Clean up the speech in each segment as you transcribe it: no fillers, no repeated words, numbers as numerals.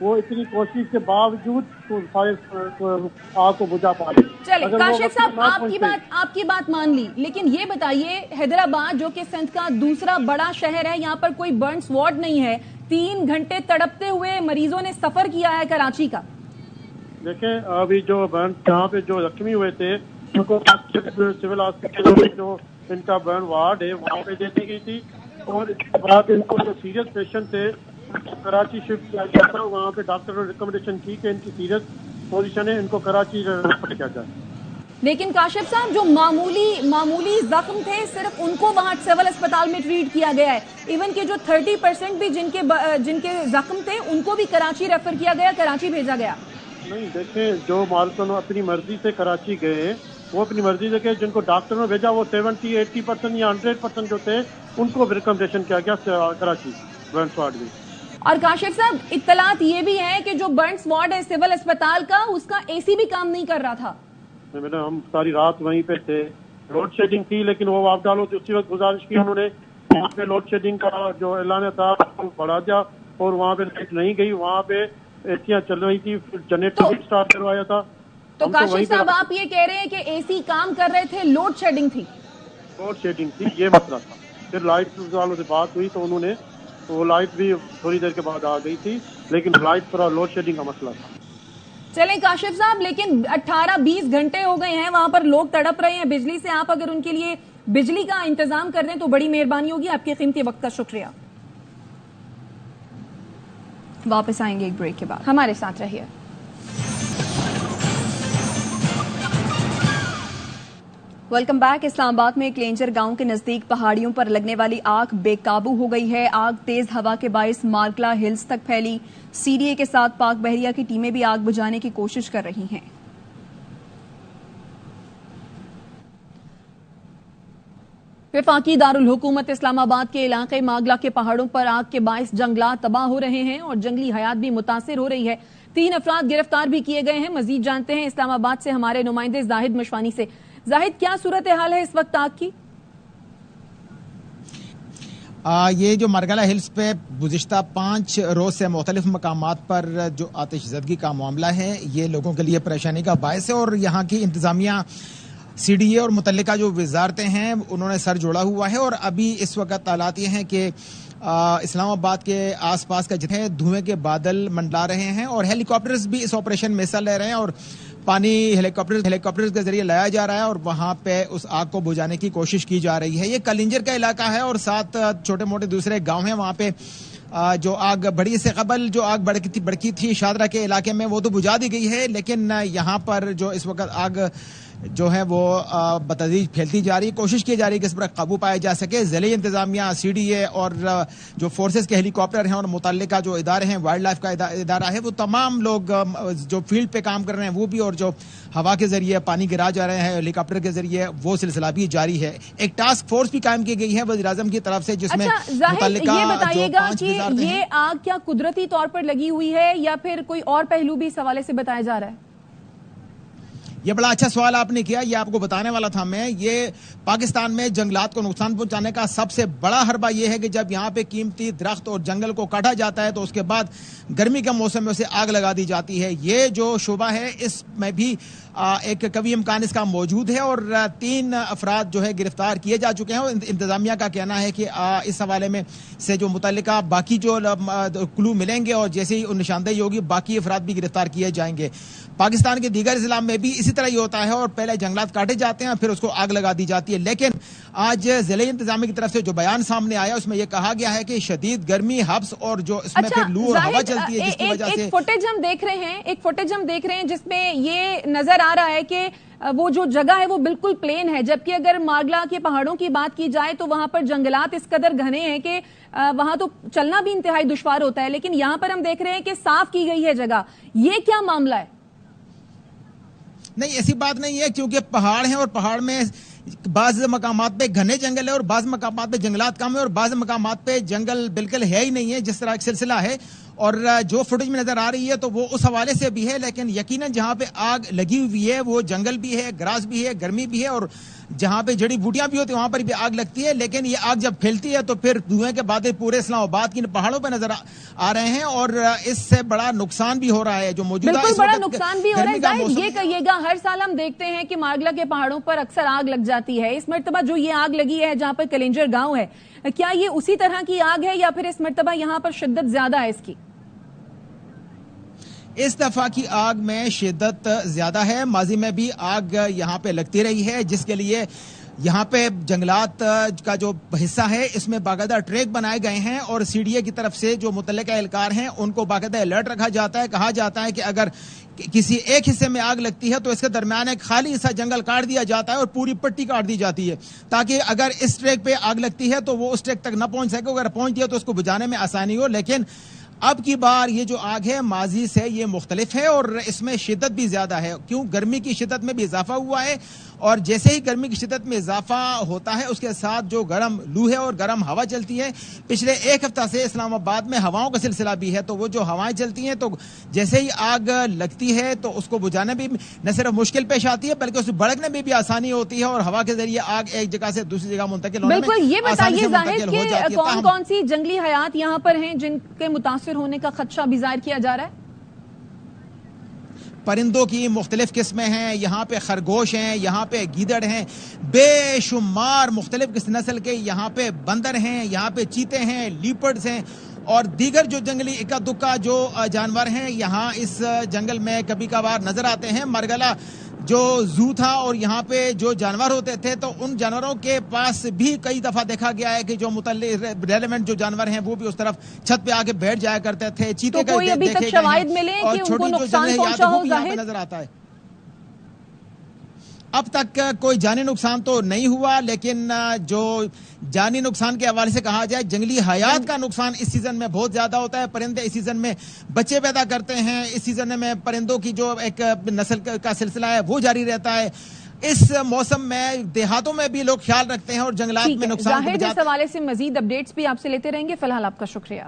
وہ اتنی کوشش کے باوجود آگ کو بجھا پا رہے. چلے اگر وہ کاشف وقت صاحب نہ آپ کی بات مان لی، لیکن یہ بتائیے حیدرآباد جو کہ سندھ کا دوسرا بڑا شہر ہے، یہاں پر کوئی برنس وارڈ نہیں ہے، 3 گھنٹے تڑپتے ہوئے مریضوں نے سفر کیا ہے کراچی کا. دیکھیں ابھی جو برن جہاں پہ جو زخمی ہوئے تھے ان کو سول ہاسپٹل میں جو ان کا برن وارڈ ہے وہاں پہ دے دی گئی تھی، اور اس کے بعد ان کو جو سیریس پیشنٹ تھے کراچی شفٹ کیا گیا تھا. وہاں پہ ڈاکٹر نے ریکمنڈیشن کی کہ ان کی سیریس پوزیشن ہے، ان کو کراچی ریفر کیا جائے. لیکن کاشف صاحب جو معمولی زخم تھے صرف ان کو وہاں سول اسپتال میں ٹریٹ کیا گیا ہے، ایون کہ جو 30% بھی جن کے زخم تھے ان کو بھی کراچی ریفر کیا گیا، کراچی بھیجا گیا. نہیں دیکھیں جو مالکن اپنی مرضی سے کراچی گئے وہ اپنی مرضی سے گئے، جن کو ڈاکٹر نے بھیجا وہ 70-80% یا 100% جو تھے ان کو ریکمنڈیشن کیا گیا کراچی برنس وارڈ میں. اور کاشف صاحب اطلاعات یہ بھی ہے کہ جو برنس وارڈ ہے سول اسپتال کا، اس کا اے سی بھی کام نہیں کر رہا تھا. ہم ساری رات وہیں پہ تھے، لوڈ شیڈنگ تھی، لیکن وہ آپ ڈالو اسی وقت گزارش کی انہوں نے وہاں پہ لوڈ شیڈنگ کا جو اعلان تھا بڑھا دیا اور وہاں پہ لائٹ نہیں گئی، وہاں پہ ایسیاں چل رہی تھی، جنریٹر بھی اسٹارٹ کروایا تھا. تو کاشف صاحب آپ یہ کہہ رہے ہیں کہ اے سی کام کر رہے تھے، لوڈ شیڈنگ تھی. لوڈ شیڈنگ تھی، یہ مسئلہ تھا. پھر لائٹ والوں سے بات ہوئی تو انہوں نے وہ لائٹ بھی تھوڑی دیر کے بعد آ گئی تھی، لیکن لائٹ پر لوڈ شیڈنگ کا مسئلہ تھا. چلیں کاشف صاحب، لیکن 18-20 گھنٹے ہو گئے ہیں وہاں پر لوگ تڑپ رہے ہیں بجلی سے، آپ اگر ان کے لیے بجلی کا انتظام کر دیں تو بڑی مہربانی ہوگی. آپ کے قیمتی وقت کا شکریہ. واپس آئیں گے ایک بریک کے بعد، ہمارے ساتھ رہیے. Welcome back. اسلام آباد میں کلینجر گاؤں کے نزدیک پہاڑیوں پر لگنے والی آگ بے قابو ہو گئی ہے. آگ تیز ہوا کے باعث مارکلا ہلز تک پھیلی. سی ڈی اے کے ساتھ پاک بحریہ کی ٹیمیں بھی آگ بجھانے کی کوشش کر رہی ہیں. وفاقی دارالحکومت اسلام آباد کے علاقے ماگلا کے پہاڑوں پر آگ کے باعث جنگلات تباہ ہو رہے ہیں اور جنگلی حیات بھی متاثر ہو رہی ہے. 3 افراد گرفتار بھی کیے گئے ہیں. مزید جانتے ہیں اسلام آباد سے ہمارے نمائندے زاہد مشوانی سے. زاہد، کیا صورتحال ہے اس وقت آگ کی؟ یہ جو مارگلا ہلز پہ گزشتہ 5 روز سے مختلف مقامات پر جو آتش زدگی کا معاملہ ہے یہ لوگوں کے لیے پریشانی کا باعث ہے، اور یہاں کی انتظامیہ سی ڈی اے اور متعلقہ جو وزارتیں ہیں انہوں نے سر جوڑا ہوا ہے. اور ابھی اس وقت حالات یہ ہیں کہ اسلام آباد کے آس پاس کا جتنے دھوئیں کے بادل منڈلا رہے ہیں اور ہیلی کاپٹرز بھی اس آپریشن میں حصہ لے رہے ہیں، اور پانی ہیلی کاپٹرز کے ذریعے لایا جا رہا ہے اور وہاں پہ اس آگ کو بجھانے کی کوشش کی جا رہی ہے. یہ کلنجر کا علاقہ ہے اور 7 چھوٹے موٹے دوسرے گاؤں ہیں. وہاں پہ جو آگ بڑی سے قبل جو آگ بڑکی تھی شادرہ کے علاقے میں وہ تو بجھا دی گئی ہے، لیکن یہاں پر جو اس وقت آگ جو ہے وہ بتدریج پھیلتی جا رہی ہے. کوشش کی جا رہی ہے کہ اس پر قابو پایا جا سکے. ضلعی انتظامیہ، سی ڈی اے اور جو فورسز کے ہیلی کاپٹر ہیں اور متعلقہ جو ادارے ہیں، وائلڈ لائف کا ادارہ ہے، وہ تمام لوگ جو فیلڈ پہ کام کر رہے ہیں وہ بھی، اور جو ہوا کے ذریعے پانی گرا جا رہے ہیں ہیلی کاپٹر کے ذریعے، وہ سلسلہ بھی جاری ہے. ایک ٹاسک فورس بھی قائم کی گئی ہے وزیر اعظم کی طرف سے، جس میں متعلقہ یہ بتائیے گا کہ وزارتیں ہیں. یہ آگ کیا قدرتی طور پر لگی ہوئی ہے یا پھر کوئی اور پہلو بھی اس حوالے سے بتایا جا رہا ہے؟ یہ بڑا اچھا سوال آپ نے کیا، یہ آپ کو بتانے والا تھا میں. یہ پاکستان میں جنگلات کو نقصان پہنچانے کا سب سے بڑا حربہ یہ ہے کہ جب یہاں پہ قیمتی درخت اور جنگل کو کاٹا جاتا ہے تو اس کے بعد گرمی کے موسم میں اسے آگ لگا دی جاتی ہے. یہ جو شعبہ ہے اس میں بھی ایک قوی امکان اس کا موجود ہے، اور 3 افراد جو ہے گرفتار کیے جا چکے ہیں. انتظامیہ کا کہنا ہے کہ اس حوالے میں سے جو متعلقہ باقی جو کلو ملیں گے اور جیسے ہی نشاندہی ہوگی باقی افراد بھی گرفتار کیے جائیں گے. پاکستان کے دیگر اضلاع میں بھی اسی طرح یہ ہوتا ہے، اور پہلے جنگلات کاٹے جاتے ہیں پھر اس کو آگ لگا دی جاتی ہے. لیکن آج ضلعی انتظامیہ کی طرف سے جو بیان سامنے آیا اس میں یہ کہا گیا ہے کہ شدید گرمی، حبس اور جو اس میں پھر لو اور ہوا چلتی ہے جس کی وجہ سے ایک فوٹیج ہم دیکھ رہے ہیں جس میں یہ نظر آ رہا ہے کہ وہ جو جگہ ہے وہ بالکل پلین ہے، جبکہ اگر ماگلا کے پہاڑوں کی بات کی جائے تو وہاں پر جنگلات اس قدر گھنے ہیں کہ وہاں تو چلنا بھی انتہائی دشوار ہوتا ہے. لیکن یہاں پر ہم دیکھ رہے ہیں کہ صاف کی گئی ہے جگہ. یہ کیا معاملہ ہے؟ نہیں، ایسی بات نہیں ہے، کیونکہ پہاڑ ہیں اور پہاڑ میں بعض مقامات پہ گھنے جنگل ہے اور بعض مقامات پہ جنگلات کم ہے اور بعض مقامات پہ جنگل بالکل ہے ہی نہیں ہے، جس طرح ایک سلسلہ ہے. اور جو فوٹیج میں نظر آ رہی ہے تو وہ اس حوالے سے بھی ہے، لیکن یقیناً جہاں پہ آگ لگی ہوئی ہے وہ جنگل بھی ہے، گراس بھی ہے، گرمی بھی ہے، اور جہاں پہ جڑی بوٹیاں بھی ہوتی ہیں وہاں پر بھی آگ لگتی ہے، لیکن یہ آگ جب پھیلتی ہے تو پھر دھوئیں کے بادل پورے اسلام آباد کی پہاڑوں پہ نظر آ رہے ہیں، اور اس سے بڑا نقصان بھی ہو رہا ہے جو موجودہ بالکل اس بڑا وقت نقصان بھی ہو رہا ہے۔ گرمی کا زاہد موسم یہ کہیے گا، ہر سال ہم دیکھتے ہیں کہ مارگلا کے پہاڑوں پر اکثر آگ لگ جاتی ہے، اس مرتبہ جو یہ آگ لگی ہے جہاں پر کلنجر گاؤں ہے، کیا یہ اسی طرح کی آگ ہے یا پھر اس مرتبہ یہاں پر شدت زیادہ ہے اس کی؟ اس دفعہ کی آگ میں شدت زیادہ ہے، ماضی میں بھی آگ یہاں پہ لگتی رہی ہے، جس کے لیے یہاں پہ جنگلات کا جو حصہ ہے اس میں باقاعدہ ٹریک بنائے گئے ہیں، اور سی ڈی اے کی طرف سے جو متعلقہ اہلکار ہیں ان کو باقاعدہ الرٹ رکھا جاتا ہے، کہا جاتا ہے کہ اگر کسی ایک حصے میں آگ لگتی ہے تو اس کے درمیان ایک خالی حصہ جنگل کاٹ دیا جاتا ہے اور پوری پٹی کاٹ دی جاتی ہے، تاکہ اگر اس ٹریک پہ آگ لگتی ہے تو وہ اس ٹریک تک نہ پہنچ سکے، اگر پہنچتی ہے تو اس کو بجھانے میں آسانی ہو۔ لیکن اب کی بار یہ جو آگ ہے ماضی سے یہ مختلف ہے اور اس میں شدت بھی زیادہ ہے، کیوں گرمی کی شدت میں بھی اضافہ ہوا ہے، اور جیسے ہی گرمی کی شدت میں اضافہ ہوتا ہے اس کے ساتھ جو گرم لو ہے اور گرم ہوا چلتی ہے، پچھلے ایک ہفتہ سے اسلام آباد میں ہواؤں کا سلسلہ بھی ہے، تو وہ جو ہوائیں چلتی ہیں تو جیسے ہی آگ لگتی ہے تو اس کو بجھانے بھی نہ صرف مشکل پیش آتی ہے بلکہ اس بڑھنے میں بھی آسانی ہوتی ہے، اور ہوا کے ذریعے آگ ایک جگہ سے دوسری جگہ منتقل ہونے میں بالکل، یہ آسانی بتائیے سے زاہد منتقل ہو کہ جاتی ہے۔ کون کون سی جنگلی حیات یہاں پر ہیں جن کے متاثر ہونے کا خدشہ بھی ظاہر کیا جا رہا ہے؟ پرندوں کی مختلف قسمیں ہیں، یہاں پہ خرگوش ہیں، یہاں پہ گیدڑ ہیں، بے شمار مختلف نسل کے یہاں پہ بندر ہیں، یہاں پہ چیتے ہیں، لیپرڈز ہیں، اور دیگر جو جنگلی اکا دکا جو جانور ہیں یہاں اس جنگل میں کبھی کبھار نظر آتے ہیں۔ مرگلا جو زو تھا اور یہاں پہ جو جانور ہوتے تھے تو ان جانوروں کے پاس بھی کئی دفعہ دیکھا گیا ہے کہ جو متعلق ریلیونٹ جو جانور ہیں وہ بھی اس طرف چھت پہ آ کے بیٹھ جایا کرتے تھے، تو چیتے کوئی ابھی تک دیکھے گئے شواہد ہیں، ملے اور کہ ان کو چھوٹی جو نقصان جنگلی پہنچا حیات ہو وہ بھی یہاں پہ زاہد؟ نظر آتا ہے۔ اب تک کوئی جانی نقصان تو نہیں ہوا، لیکن جو جانی نقصان کے حوالے سے کہا جائے جنگلی حیات کا نقصان اس سیزن میں بہت زیادہ ہوتا ہے، پرندے اس سیزن میں بچے پیدا کرتے ہیں، اس سیزن میں پرندوں کی جو ایک نسل کا سلسلہ ہے وہ جاری رہتا ہے۔ اس موسم میں دیہاتوں میں بھی لوگ خیال رکھتے ہیں اور جنگلات میں نقصان کو زاہد، اس بچاتے ہیں۔ حوالے سے مزید اپڈیٹس بھی آپ سے لیتے رہیں گے، فی الحال آپ کا شکریہ۔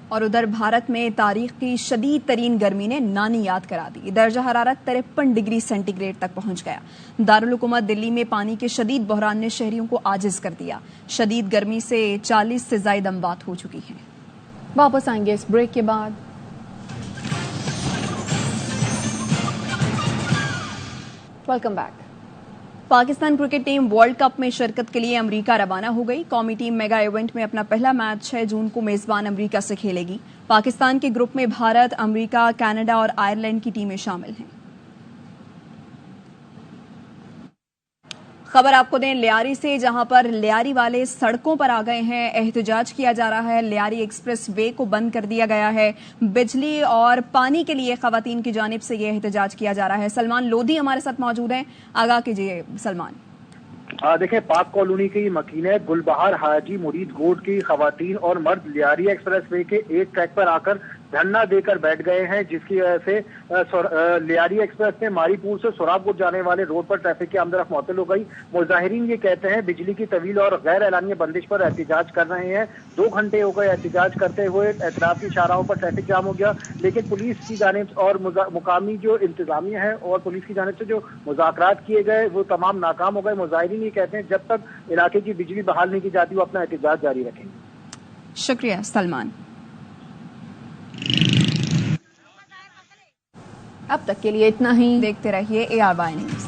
اور ادھر بھارت میں تاریخ کی شدید ترین گرمی نے نانی یاد کرا دی، درجہ حرارت 53 ڈگری سینٹی گریڈ تک پہنچ گیا۔ دارالحکومت دلی میں پانی کے شدید بحران نے شہریوں کو عاجز کر دیا، شدید گرمی سے 40 سے زائد اموات ہو چکی ہیں۔ واپس آئیں گے اس بریک کے بعد۔ Welcome back. Pakistan cricket team world cup میں شرکت کے لیے امریکہ روانہ ہو گئی۔ قومی ٹیم میگا ایونٹ میں اپنا پہلا میچ 6 جون کو میزبان امریکہ سے کھیلے گی۔ پاکستان کے گروپ میں بھارت، امریکہ، کینیڈا اور آئرلینڈ کی ٹیمیں شامل ہیں۔ خبر آپ کو دیں لیاری سے، جہاں پر لیاری والے سڑکوں پر آ گئے ہیں، احتجاج کیا جا رہا ہے، لیاری ایکسپریس وے کو بند کر دیا گیا ہے، بجلی اور پانی کے لیے خواتین کی جانب سے یہ احتجاج کیا جا رہا ہے۔ سلمان لودھی ہمارے ساتھ موجود ہیں، آگاہ کیجیے سلمان۔ دیکھیں، پاک کالونی کی مکینہ گلبہار حاجی مرید گوڈ کی خواتین اور مرد لیاری ایکسپریس وے کے ایک ٹریک پر آ کر دھرنا دے کر بیٹھ گئے ہیں، جس کی وجہ سے لیاری ایکسپریس میں ماری پور سے سوراب گڑ جانے والے روڈ پر ٹریفک کی آمد رفت معطل ہو گئی۔ مظاہرین یہ کہتے ہیں بجلی کی طویل اور غیر اعلانیہ بندش پر احتجاج کر رہے ہیں۔ 2 گھنٹے ہو گئے احتجاج کرتے ہوئے، اعتراف کی شاہراہوں پر ٹریفک جام ہو گیا، لیکن پولیس کی جانب اور مقامی جو انتظامیہ ہے اور پولیس کی جانب سے جو مذاکرات کیے گئے وہ تمام ناکام ہو گئے۔ مظاہرین یہ کہتے ہیں جب تک علاقے کی بجلی بحال نہیں کی جاتی وہ اپنا احتجاج جاری رکھیں گے۔ شکریہ سلمان۔ اب تک کے لیے اتنا ہی، دیکھتے رہیے ARY نیوز۔